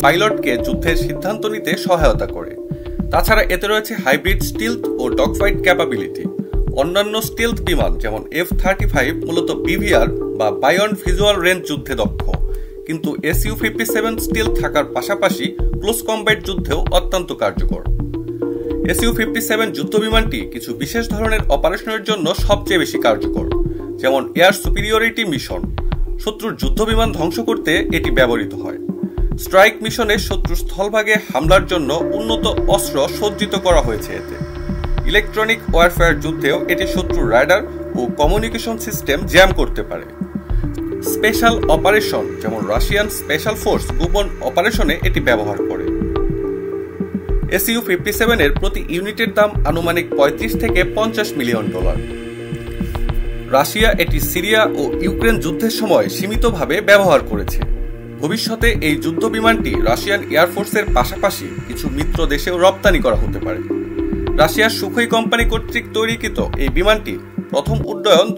পাইলটকে যুদ্ধের সিদ্ধান্ত নিতে সহায়তা করে। তাছাড়া এতে রয়েছে হাইব্রিড স্টিলথ ও ডগফাইট ক্যাপাবিলিটি। অন্যান্য স্টিলথ বিমান যেমন F-35 মূলত বিভিআর বা বায়ন্ড ভিজুয়াল রেঞ্জ যুদ্ধে দক্ষ, কিন্তু Su-57 স্টিলথ থাকার পাশাপাশি ক্লোজ কমব্যাট যুদ্ধেও অত্যন্ত কার্যকর। Su-57 যুদ্ধ বিমানটি কিছু বিশেষ ধরনের অপারেশনের জন্য সবচেয়ে বেশি কার্যকর, যেমন এয়ার সুপিরিয়রিটি মিশন। শত্রুর যুদ্ধ বিমান ধ্বংস করতে এটি ব্যবহৃত হয়। স্ট্রাইক মিশনে শত্রুর স্থলভাগে হামলার জন্য উন্নত অস্ত্র সজ্জিত করা হয়েছে এতে। ইলেকট্রনিক ওয়ারফেয়ার যুদ্ধেও এটি শত্রুর রাডার ও কমিউনিকেশন সিস্টেম জ্যাম করতে পারে। স্পেশাল অপারেশন যেমন রাশিয়ান স্পেশাল ফোর্স গোপন অপারেশনে এটি ব্যবহার করে। Su-57 এর প্রতি ইউনিটের দাম আনুমানিক $35 থেকে $50 মিলিয়ন। রাশিয়া এটি সিরিয়া ও ইউক্রেন যুদ্ধের সময় সীমিতভাবে ব্যবহার করেছে। ভবিষ্যতে এই যুদ্ধ বিমানটি রাশিয়ান এয়ারফোর্সের পাশাপাশি কিছু মিত্র দেশেও রপ্তানি করা হতে পারে। রাশিয়ার সুখোই কোম্পানি কর্তৃক তৈরিকৃত এই বিমানটি প্রথম উড্ডয়ন